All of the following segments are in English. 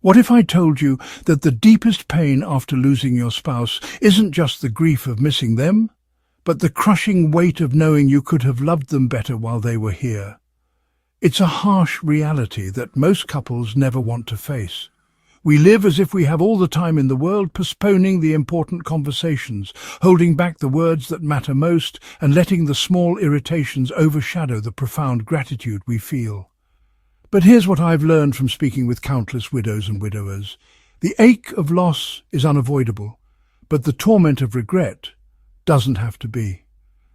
What if I told you that the deepest pain after losing your spouse isn't just the grief of missing them, but the crushing weight of knowing you could have loved them better while they were here? It's a harsh reality that most couples never want to face. We live as if we have all the time in the world, postponing the important conversations, holding back the words that matter most, and letting the small irritations overshadow the profound gratitude we feel. But here's what I've learned from speaking with countless widows and widowers. The ache of loss is unavoidable, but the torment of regret doesn't have to be.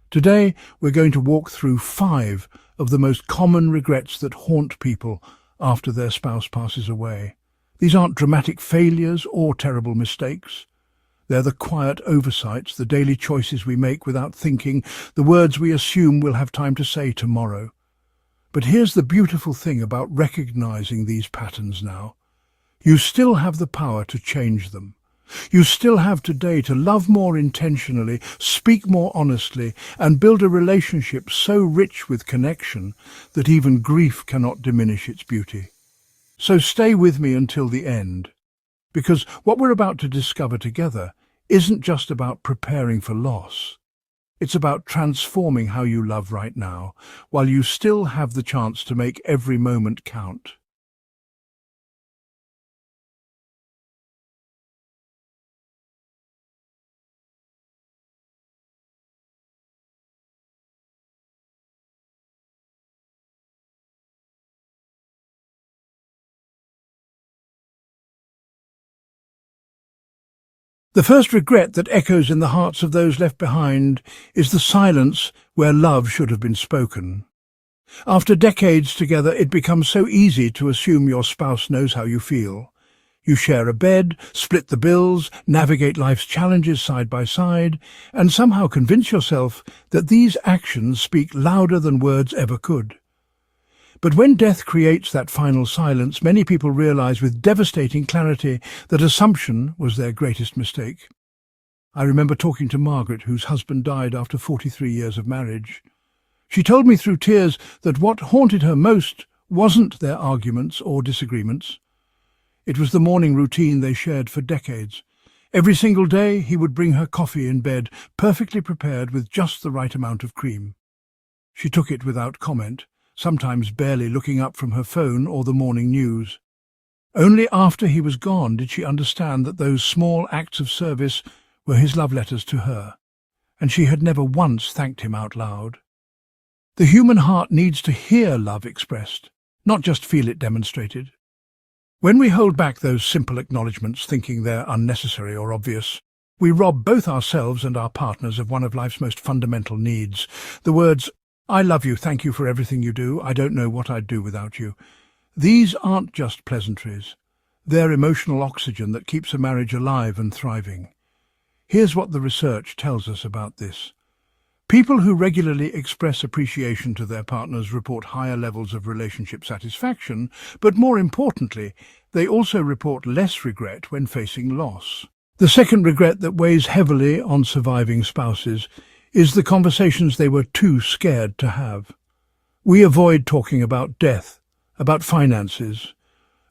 Today, we're going to walk through 5 of the most common regrets that haunt people after their spouse passes away. These aren't dramatic failures or terrible mistakes. They're the quiet oversights, the daily choices we make without thinking, the words we assume we'll have time to say tomorrow. But here's the beautiful thing about recognizing these patterns now. You still have the power to change them. You still have today to love more intentionally, speak more honestly, and build a relationship so rich with connection that even grief cannot diminish its beauty. So stay with me until the end, because what we're about to discover together isn't just about preparing for loss. It's about transforming how you love right now, while you still have the chance to make every moment count. The first regret that echoes in the hearts of those left behind is the silence where love should have been spoken. After decades together, it becomes so easy to assume your spouse knows how you feel. You share a bed, split the bills, navigate life's challenges side by side, and somehow convince yourself that these actions speak louder than words ever could. But when death creates that final silence, many people realize with devastating clarity that assumption was their greatest mistake. I remember talking to Margaret, whose husband died after 43 years of marriage. She told me through tears that what haunted her most wasn't their arguments or disagreements. It was the morning routine they shared for decades. Every single day he would bring her coffee in bed, perfectly prepared with just the right amount of cream. She took it without comment, sometimes barely looking up from her phone or the morning news. Only after he was gone did she understand that those small acts of service were his love letters to her, and she had never once thanked him out loud. The human heart needs to hear love expressed, not just feel it demonstrated. When we hold back those simple acknowledgements, thinking they're unnecessary or obvious, we rob both ourselves and our partners of one of life's most fundamental needs. The words, "I love you, thank you for everything you do, I don't know what I'd do without you." These aren't just pleasantries. They're emotional oxygen that keeps a marriage alive and thriving. Here's what the research tells us about this. People who regularly express appreciation to their partners report higher levels of relationship satisfaction, but more importantly, they also report less regret when facing loss. The second regret that weighs heavily on surviving spouses is the conversations they were too scared to have. We avoid talking about death, about finances,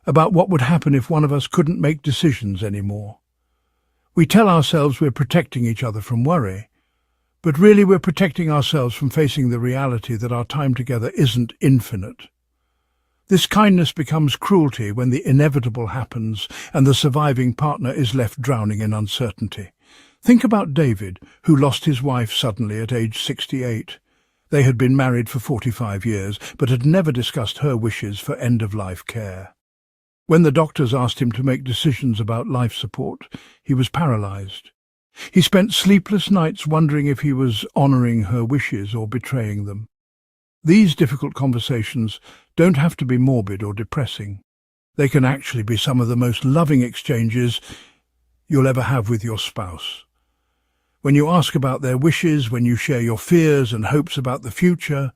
about what would happen if one of us couldn't make decisions anymore. We tell ourselves we're protecting each other from worry, but really we're protecting ourselves from facing the reality that our time together isn't infinite. This kindness becomes cruelty when the inevitable happens and the surviving partner is left drowning in uncertainty. Think about David, who lost his wife suddenly at age 68. They had been married for 45 years, but had never discussed her wishes for end-of-life care. When the doctors asked him to make decisions about life support, he was paralyzed. He spent sleepless nights wondering if he was honoring her wishes or betraying them. These difficult conversations don't have to be morbid or depressing. They can actually be some of the most loving exchanges you'll ever have with your spouse. When you ask about their wishes, when you share your fears and hopes about the future,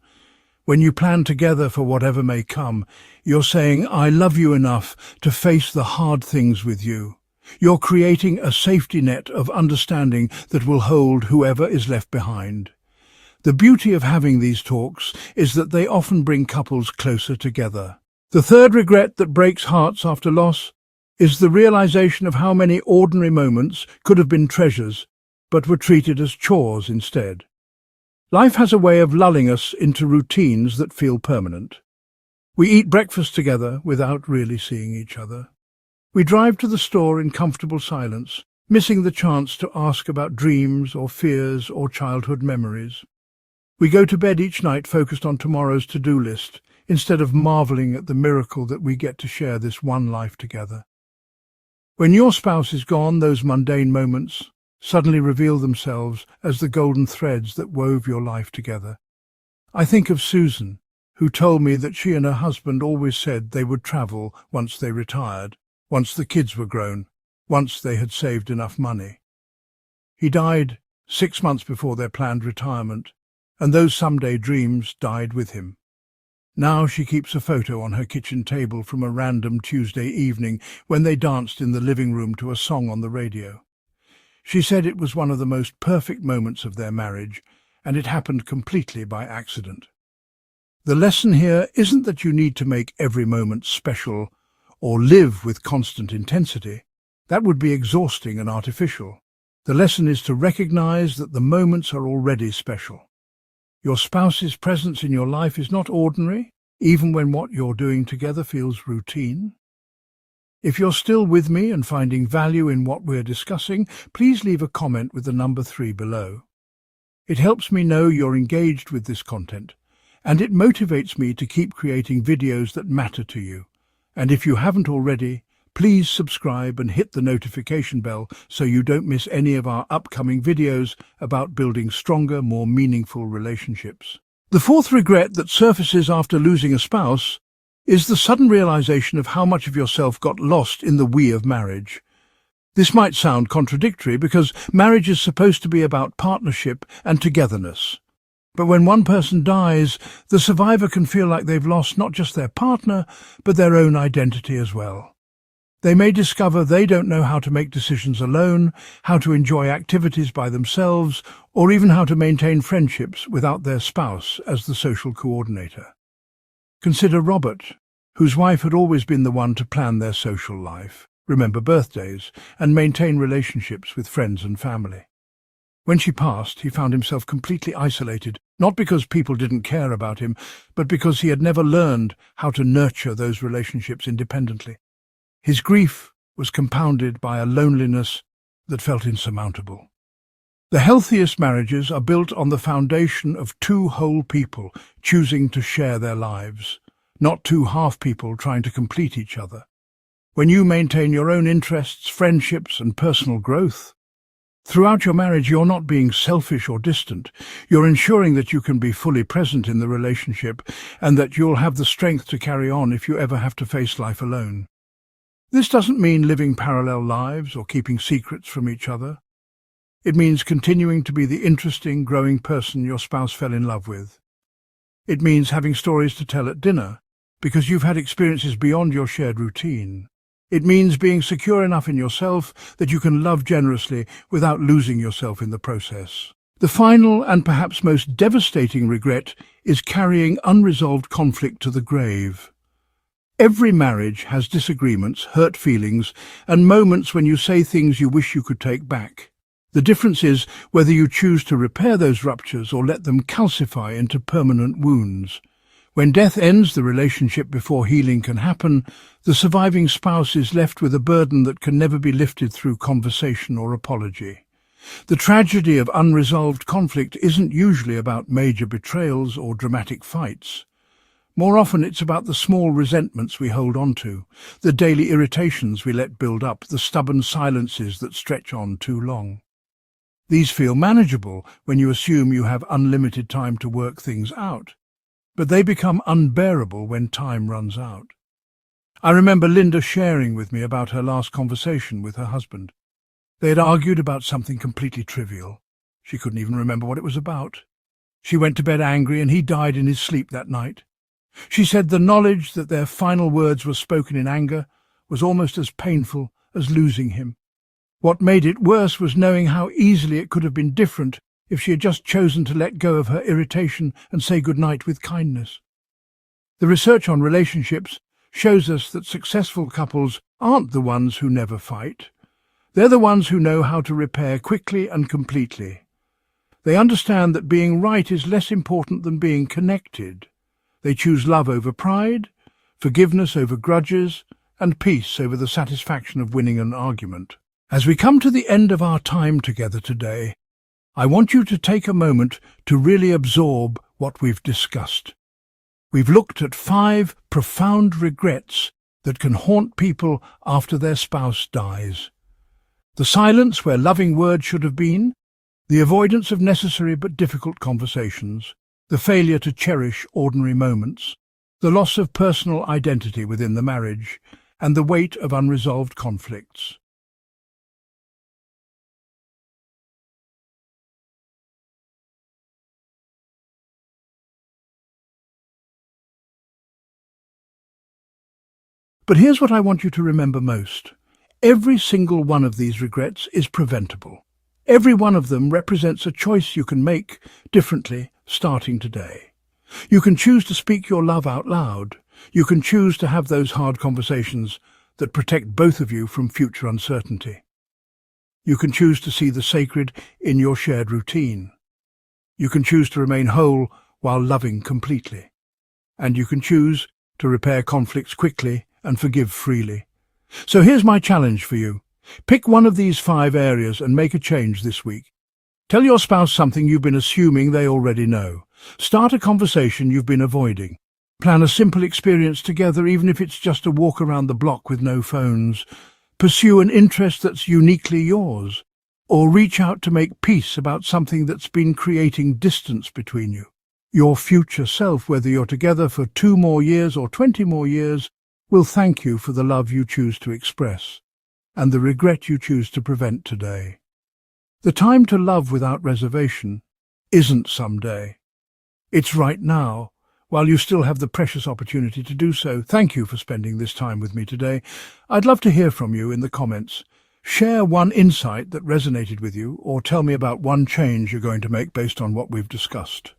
when you plan together for whatever may come, you're saying, "I love you enough to face the hard things with you." You're creating a safety net of understanding that will hold whoever is left behind. The beauty of having these talks is that they often bring couples closer together. The third regret that breaks hearts after loss is the realization of how many ordinary moments could have been treasures, but were treated as chores instead. Life has a way of lulling us into routines that feel permanent. We eat breakfast together without really seeing each other. We drive to the store in comfortable silence, missing the chance to ask about dreams or fears or childhood memories. We go to bed each night focused on tomorrow's to-do list, instead of marveling at the miracle that we get to share this one life together. When your spouse is gone, those mundane moments suddenly reveal themselves as the golden threads that wove your life together. I think of Susan, who told me that she and her husband always said they would travel once they retired, once the kids were grown, once they had saved enough money. He died 6 months before their planned retirement, and those someday dreams died with him. Now she keeps a photo on her kitchen table from a random Tuesday evening when they danced in the living room to a song on the radio. She said it was one of the most perfect moments of their marriage, and it happened completely by accident. The lesson here isn't that you need to make every moment special or live with constant intensity. That would be exhausting and artificial. The lesson is to recognize that the moments are already special. Your spouse's presence in your life is not ordinary, even when what you're doing together feels routine. If you're still with me and finding value in what we're discussing, please leave a comment with the number 3 below. It helps me know you're engaged with this content, and it motivates me to keep creating videos that matter to you. And if you haven't already, please subscribe and hit the notification bell so you don't miss any of our upcoming videos about building stronger, more meaningful relationships. The fourth regret that surfaces after losing a spouse is the sudden realization of how much of yourself got lost in the we of marriage. This might sound contradictory because marriage is supposed to be about partnership and togetherness. But when one person dies, the survivor can feel like they've lost not just their partner, but their own identity as well. They may discover they don't know how to make decisions alone, how to enjoy activities by themselves, or even how to maintain friendships without their spouse as the social coordinator. Consider Robert, whose wife had always been the one to plan their social life, remember birthdays, and maintain relationships with friends and family. When she passed, he found himself completely isolated, not because people didn't care about him, but because he had never learned how to nurture those relationships independently. His grief was compounded by a loneliness that felt insurmountable. The healthiest marriages are built on the foundation of 2 whole people choosing to share their lives, not 2 half people trying to complete each other. When you maintain your own interests, friendships, and personal growth, throughout your marriage you're not being selfish or distant. You're ensuring that you can be fully present in the relationship and that you'll have the strength to carry on if you ever have to face life alone. This doesn't mean living parallel lives or keeping secrets from each other. It means continuing to be the interesting, growing person your spouse fell in love with. It means having stories to tell at dinner because you've had experiences beyond your shared routine. It means being secure enough in yourself that you can love generously without losing yourself in the process. The final and perhaps most devastating regret is carrying unresolved conflict to the grave. Every marriage has disagreements, hurt feelings, and moments when you say things you wish you could take back. The difference is whether you choose to repair those ruptures or let them calcify into permanent wounds. When death ends the relationship before healing can happen, the surviving spouse is left with a burden that can never be lifted through conversation or apology. The tragedy of unresolved conflict isn't usually about major betrayals or dramatic fights. More often it's about the small resentments we hold on to, the daily irritations we let build up, the stubborn silences that stretch on too long. These feel manageable when you assume you have unlimited time to work things out, but they become unbearable when time runs out. I remember Linda sharing with me about her last conversation with her husband. They had argued about something completely trivial. She couldn't even remember what it was about. She went to bed angry and he died in his sleep that night. She said the knowledge that their final words were spoken in anger was almost as painful as losing him. What made it worse was knowing how easily it could have been different if she had just chosen to let go of her irritation and say goodnight with kindness. The research on relationships shows us that successful couples aren't the ones who never fight. They're the ones who know how to repair quickly and completely. They understand that being right is less important than being connected. They choose love over pride, forgiveness over grudges, and peace over the satisfaction of winning an argument. As we come to the end of our time together today, I want you to take a moment to really absorb what we've discussed. We've looked at 5 profound regrets that can haunt people after their spouse dies. The silence where loving words should have been, the avoidance of necessary but difficult conversations, the failure to cherish ordinary moments, the loss of personal identity within the marriage, and the weight of unresolved conflicts. But here's what I want you to remember most. Every single one of these regrets is preventable. Every one of them represents a choice you can make differently starting today. You can choose to speak your love out loud. You can choose to have those hard conversations that protect both of you from future uncertainty. You can choose to see the sacred in your shared routine. You can choose to remain whole while loving completely. And you can choose to repair conflicts quickly and forgive freely. So here's my challenge for you. Pick one of these 5 areas and make a change this week. Tell your spouse something you've been assuming they already know. Start a conversation you've been avoiding. Plan a simple experience together, even if it's just a walk around the block with no phones. Pursue an interest that's uniquely yours. Or reach out to make peace about something that's been creating distance between you. Your future self, whether you're together for 2 more years or 20 more years, will thank you for the love you choose to express and the regret you choose to prevent today. The time to love without reservation isn't someday. It's right now, while you still have the precious opportunity to do so. Thank you for spending this time with me today. I'd love to hear from you in the comments. Share one insight that resonated with you, or tell me about one change you're going to make based on what we've discussed.